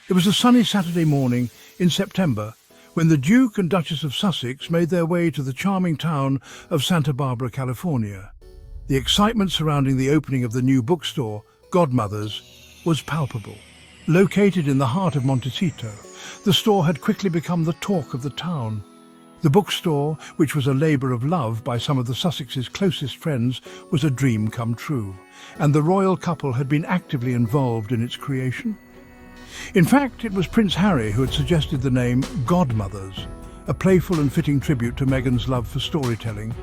It was a sunny Saturday morning in September when the Duke and Duchess of Sussex made their way to the charming town of Santa Barbara, California. The excitement surrounding the opening of the new bookstore, Godmothers, was palpable. Located in the heart of Montecito, the store had quickly become the talk of the town. The bookstore, which was a labour of love by some of the Sussexes' closest friends, was a dream come true, and the royal couple had been actively involved in its creation. In fact, it was Prince Harry who had suggested the name Godmothers, a playful and fitting tribute to Meghan's love for storytelling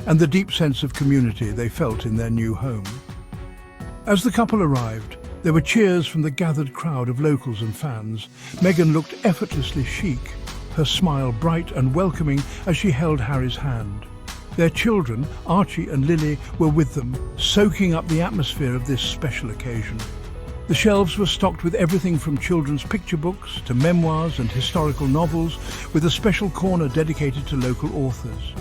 and the deep sense of community they felt in their new home. As the couple arrived, there were cheers from the gathered crowd of locals and fans. Meghan looked effortlessly chic, her smile bright and welcoming as she held Harry's hand. Their children, Archie and Lily, were with them, soaking up the atmosphere of this special occasion. The shelves were stocked with everything from children's picture books to memoirs and historical novels, with a special corner dedicated to local authors.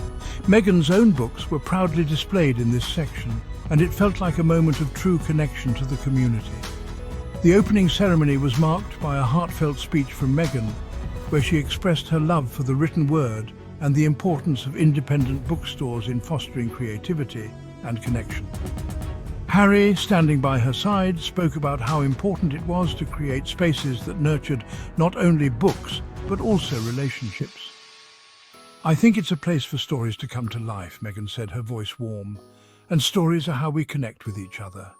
Meghan's own books were proudly displayed in this section, and it felt like a moment of true connection to the community. The opening ceremony was marked by a heartfelt speech from Meghan, where she expressed her love for the written word and the importance of independent bookstores in fostering creativity and connection. Harry, standing by her side, spoke about how important it was to create spaces that nurtured not only books, but also relationships. "I think it's a place for stories to come to life," Meghan said, her voice warm, "and stories are how we connect with each other."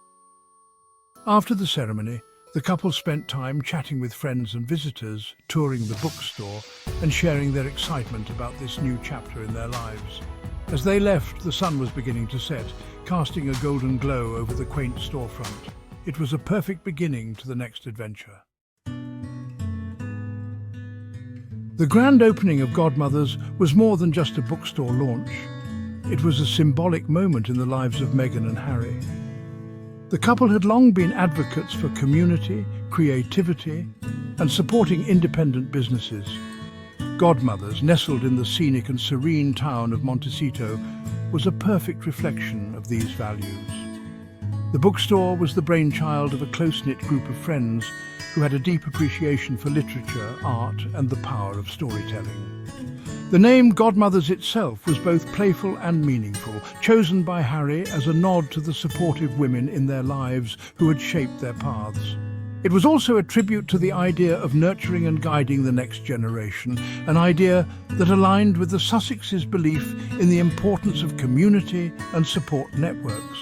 After the ceremony, the couple spent time chatting with friends and visitors, touring the bookstore, and sharing their excitement about this new chapter in their lives. As they left, the sun was beginning to set, casting a golden glow over the quaint storefront. It was a perfect beginning to the next adventure. The grand opening of Godmothers was more than just a bookstore launch. It was a symbolic moment in the lives of Meghan and Harry. The couple had long been advocates for community, creativity, and supporting independent businesses. Godmothers, nestled in the scenic and serene town of Montecito, was a perfect reflection of these values. The bookstore was the brainchild of a close-knit group of friends who had a deep appreciation for literature, art, and the power of storytelling. The name Godmothers itself was both playful and meaningful, chosen by Harry as a nod to the supportive women in their lives who had shaped their paths. It was also a tribute to the idea of nurturing and guiding the next generation, an idea that aligned with the Sussexes' belief in the importance of community and support networks.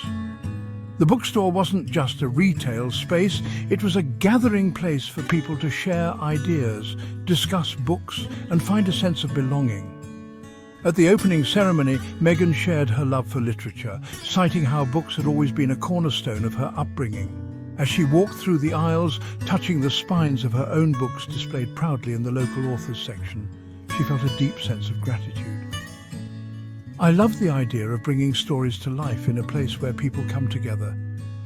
The bookstore wasn't just a retail space, it was a gathering place for people to share ideas, discuss books, and find a sense of belonging. At the opening ceremony, Meghan shared her love for literature, citing how books had always been a cornerstone of her upbringing. As she walked through the aisles, touching the spines of her own books displayed proudly in the local authors section, she felt a deep sense of gratitude. "I love the idea of bringing stories to life in a place where people come together,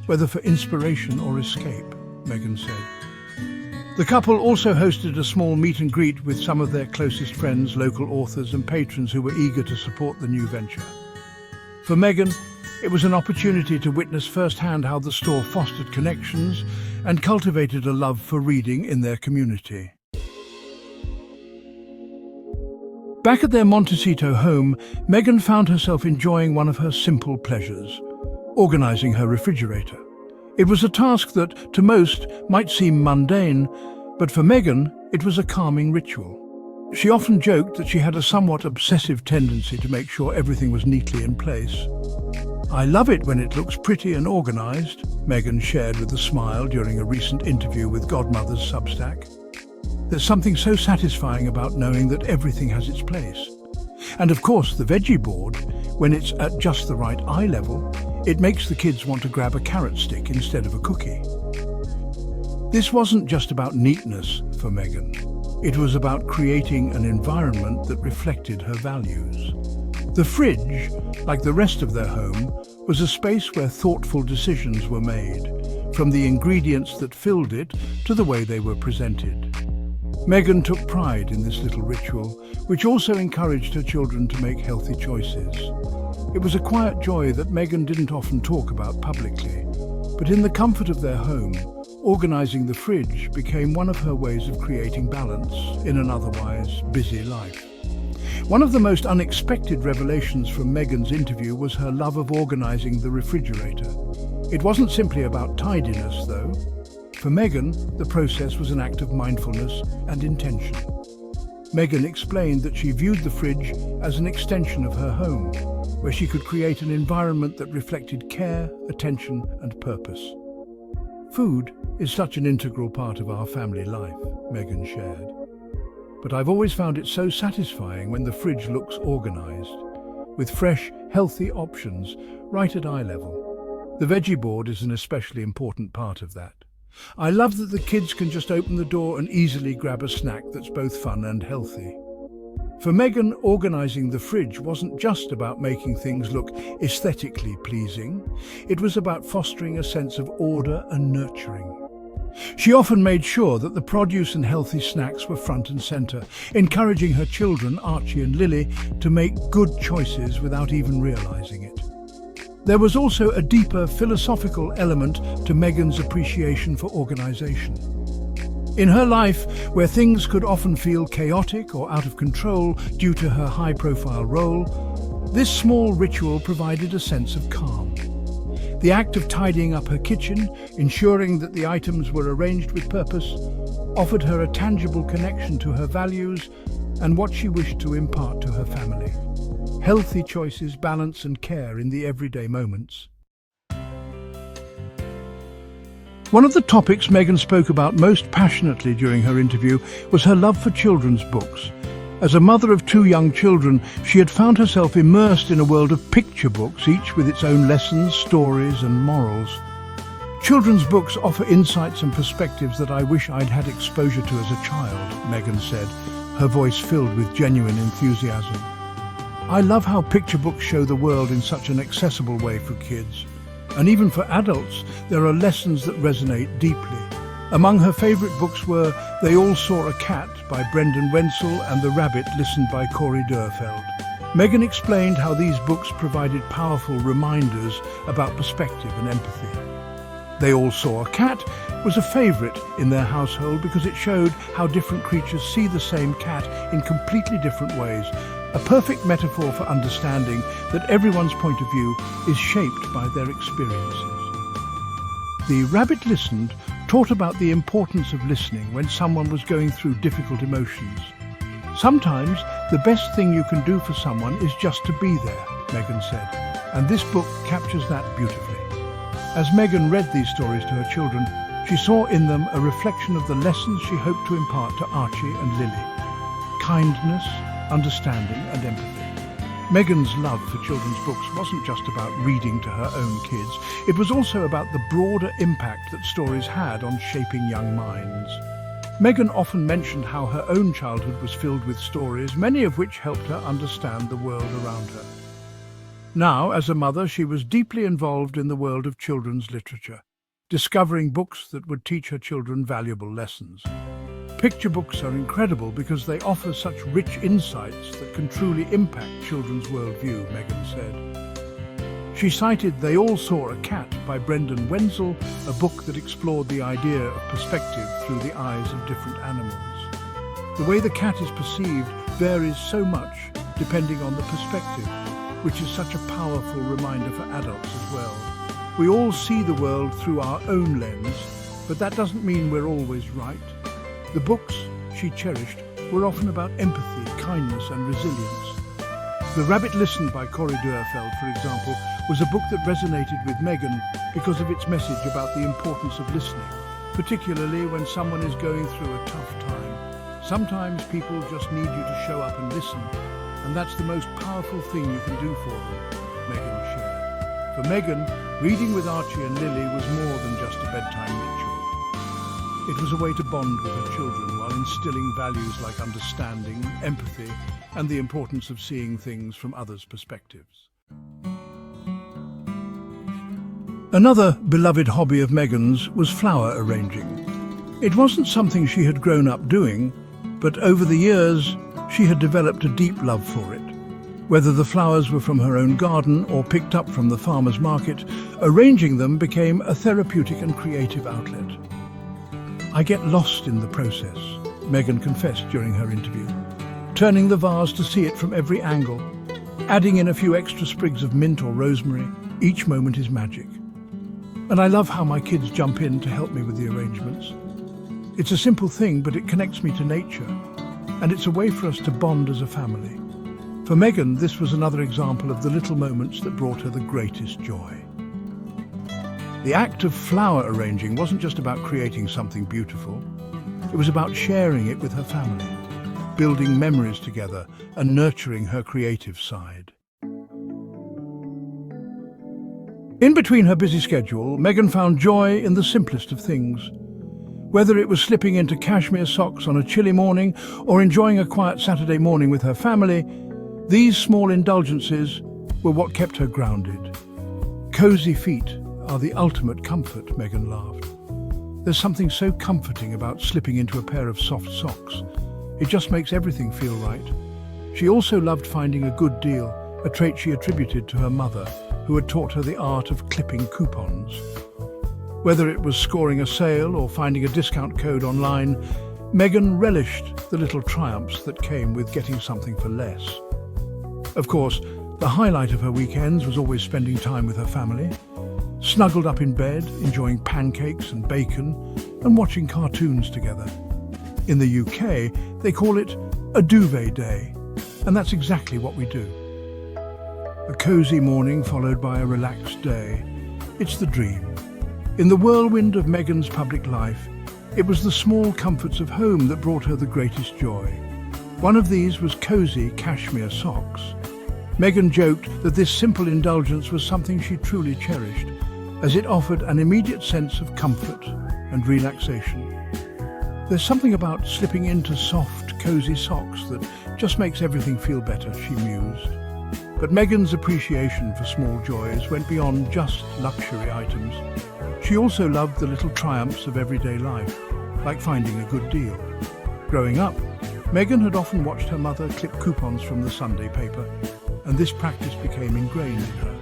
whether for inspiration or escape," Meghan said. The couple also hosted a small meet and greet with some of their closest friends, local authors and patrons who were eager to support the new venture. For Meghan, it was an opportunity to witness firsthand how the store fostered connections and cultivated a love for reading in their community. Back at their Montecito home, Meghan found herself enjoying one of her simple pleasures, organising her refrigerator. It was a task that, to most, might seem mundane, but for Meghan, it was a calming ritual. She often joked that she had a somewhat obsessive tendency to make sure everything was neatly in place. "I love it when it looks pretty and organised," Meghan shared with a smile during a recent interview with Godmother's Substack. "There's something so satisfying about knowing that everything has its place. And of course, the veggie board, when it's at just the right eye level, it makes the kids want to grab a carrot stick instead of a cookie." This wasn't just about neatness for Meghan. It was about creating an environment that reflected her values. The fridge, like the rest of their home, was a space where thoughtful decisions were made, from the ingredients that filled it to the way they were presented. Meghan took pride in this little ritual, which also encouraged her children to make healthy choices. It was a quiet joy that Meghan didn't often talk about publicly, but in the comfort of their home, Organising the fridge became one of her ways of creating balance in an otherwise busy life. One of the most unexpected revelations from Meghan's interview was her love of organising the refrigerator. It wasn't simply about tidiness, though. For Meghan, the process was an act of mindfulness and intention. Meghan explained that she viewed the fridge as an extension of her home, where she could create an environment that reflected care, attention, and purpose. Food is such an integral part of our family life, Meghan shared. But I've always found it so satisfying when the fridge looks organised, with fresh, healthy options right at eye level. The veggie board is an especially important part of that. I love that the kids can just open the door and easily grab a snack that's both fun and healthy. For Meghan, organising the fridge wasn't just about making things look aesthetically pleasing. It was about fostering a sense of order and nurturing. She often made sure that the produce and healthy snacks were front and centre, encouraging her children, Archie and Lily, to make good choices without even realising it. There was also a deeper philosophical element to Meghan's appreciation for organisation. In her life, where things could often feel chaotic or out of control due to her high-profile role, this small ritual provided a sense of calm. The act of tidying up her kitchen, ensuring that the items were arranged with purpose, offered her a tangible connection to her values and what she wished to impart to her family. Healthy choices, balance and care in the everyday moments. One of the topics Meghan spoke about most passionately during her interview was her love for children's books. As a mother of 2 young children, she had found herself immersed in a world of picture books, each with its own lessons, stories and morals. Children's books offer insights and perspectives that I wish I'd had exposure to as a child, Meghan said, her voice filled with genuine enthusiasm. I love how picture books show the world in such an accessible way for kids. And even for adults, there are lessons that resonate deeply. Among her favourite books were They All Saw a Cat by Brendan Wenzel and The Rabbit Listened by Corey Dürfeld. Meghan explained how these books provided powerful reminders about perspective and empathy. They All Saw a Cat was a favourite in their household because it showed how different creatures see the same cat in completely different ways, a perfect metaphor for understanding that everyone's point of view is shaped by their experiences. The Rabbit Listened taught about the importance of listening when someone was going through difficult emotions. Sometimes the best thing you can do for someone is just to be there, Meghan said, and this book captures that beautifully. As Meghan read these stories to her children, she saw in them a reflection of the lessons she hoped to impart to Archie and Lily. Kindness, understanding and empathy. Meghan's love for children's books wasn't just about reading to her own kids, it was also about the broader impact that stories had on shaping young minds. Meghan often mentioned how her own childhood was filled with stories, many of which helped her understand the world around her. Now, as a mother, she was deeply involved in the world of children's literature, discovering books that would teach her children valuable lessons. Picture books are incredible because they offer such rich insights that can truly impact children's worldview, Meghan said. She cited They All Saw a Cat by Brendan Wenzel, a book that explored the idea of perspective through the eyes of different animals. The way the cat is perceived varies so much depending on the perspective, which is such a powerful reminder for adults as well. We all see the world through our own lens, but that doesn't mean we're always right. The books she cherished were often about empathy, kindness and resilience. The Rabbit Listened by Corey Dürfeld, for example, was a book that resonated with Meghan because of its message about the importance of listening, particularly when someone is going through a tough time. Sometimes people just need you to show up and listen, and that's the most powerful thing you can do for them, Meghan shared. For Meghan, reading with Archie and Lily was more than just a bedtime ritual. It was a way to bond with her children while instilling values like understanding, empathy, and the importance of seeing things from others' perspectives. Another beloved hobby of Meghan's was flower arranging. It wasn't something she had grown up doing, but over the years she had developed a deep love for it. Whether the flowers were from her own garden or picked up from the farmer's market, arranging them became a therapeutic and creative outlet. "I get lost in the process," Meghan confessed during her interview. "Turning the vase to see it from every angle, adding in a few extra sprigs of mint or rosemary, each moment is magic. And I love how my kids jump in to help me with the arrangements. It's a simple thing, but it connects me to nature, and it's a way for us to bond as a family." For Meghan, this was another example of the little moments that brought her the greatest joy. The act of flower arranging wasn't just about creating something beautiful. It was about sharing it with her family, building memories together and nurturing her creative side. In between her busy schedule, Meghan found joy in the simplest of things. Whether it was slipping into cashmere socks on a chilly morning or enjoying a quiet Saturday morning with her family, these small indulgences were what kept her grounded. Cozy feet are the ultimate comfort, Meghan laughed. There's something so comforting about slipping into a pair of soft socks. It just makes everything feel right. She also loved finding a good deal, a trait she attributed to her mother, who had taught her the art of clipping coupons. Whether it was scoring a sale or finding a discount code online, Meghan relished the little triumphs that came with getting something for less. Of course, the highlight of her weekends was always spending time with her family, snuggled up in bed, enjoying pancakes and bacon, and watching cartoons together. In the UK, they call it a duvet day, and that's exactly what we do. A cozy morning followed by a relaxed day. It's the dream. In the whirlwind of Meghan's public life, it was the small comforts of home that brought her the greatest joy. One of these was cozy cashmere socks. Meghan joked that this simple indulgence was something she truly cherished, as it offered an immediate sense of comfort and relaxation. There's something about slipping into soft, cozy socks that just makes everything feel better, she mused. But Meghan's appreciation for small joys went beyond just luxury items. She also loved the little triumphs of everyday life, like finding a good deal. Growing up, Meghan had often watched her mother clip coupons from the Sunday paper, and this practice became ingrained in her.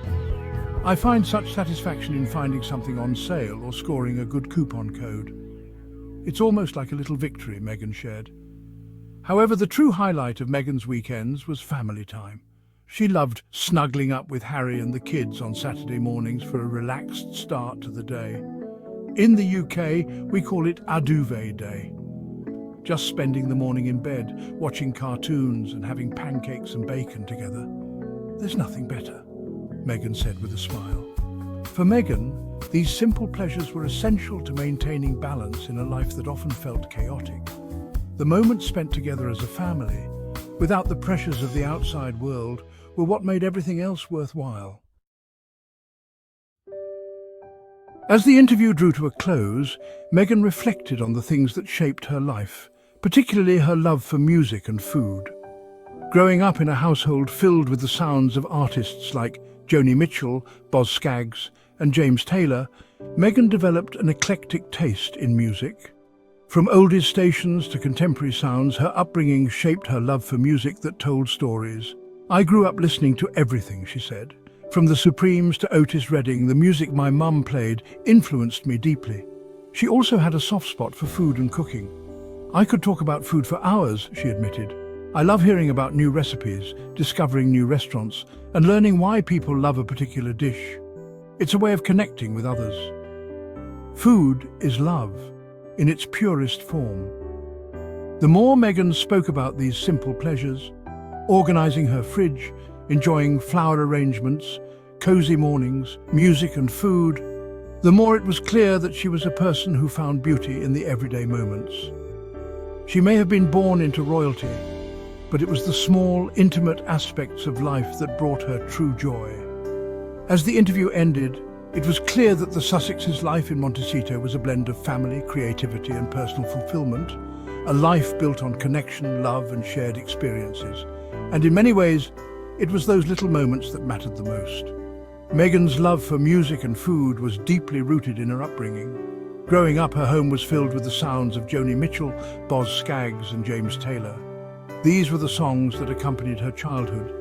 "I find such satisfaction in finding something on sale or scoring a good coupon code. It's almost like a little victory," Meghan shared. However, the true highlight of Meghan's weekends was family time. She loved snuggling up with Harry and the kids on Saturday mornings for a relaxed start to the day. In the UK, we call it a duvet day. Just spending the morning in bed, watching cartoons and having pancakes and bacon together. "There's nothing better," Meghan said with a smile. For Meghan, these simple pleasures were essential to maintaining balance in a life that often felt chaotic. The moments spent together as a family, without the pressures of the outside world, were what made everything else worthwhile. As the interview drew to a close, Meghan reflected on the things that shaped her life, particularly her love for music and food. Growing up in a household filled with the sounds of artists like Joni Mitchell, Boz Scaggs, and James Taylor, Meghan developed an eclectic taste in music. From oldies stations to contemporary sounds, her upbringing shaped her love for music that told stories. "I grew up listening to everything," she said. "From the Supremes to Otis Redding, the music my mum played influenced me deeply." She also had a soft spot for food and cooking. "I could talk about food for hours," she admitted. "I love hearing about new recipes, discovering new restaurants, and learning why people love a particular dish. It's a way of connecting with others." Food is love, in its purest form. The more Meghan spoke about these simple pleasures, organizing her fridge, enjoying flower arrangements, cozy mornings, music and food, the more it was clear that she was a person who found beauty in the everyday moments. She may have been born into royalty, but it was the small, intimate aspects of life that brought her true joy. As the interview ended, it was clear that the Sussexes' life in Montecito was a blend of family, creativity and personal fulfillment, a life built on connection, love and shared experiences. And in many ways, it was those little moments that mattered the most. Meghan's love for music and food was deeply rooted in her upbringing. Growing up, her home was filled with the sounds of Joni Mitchell, Boz Scaggs and James Taylor. These were the songs that accompanied her childhood,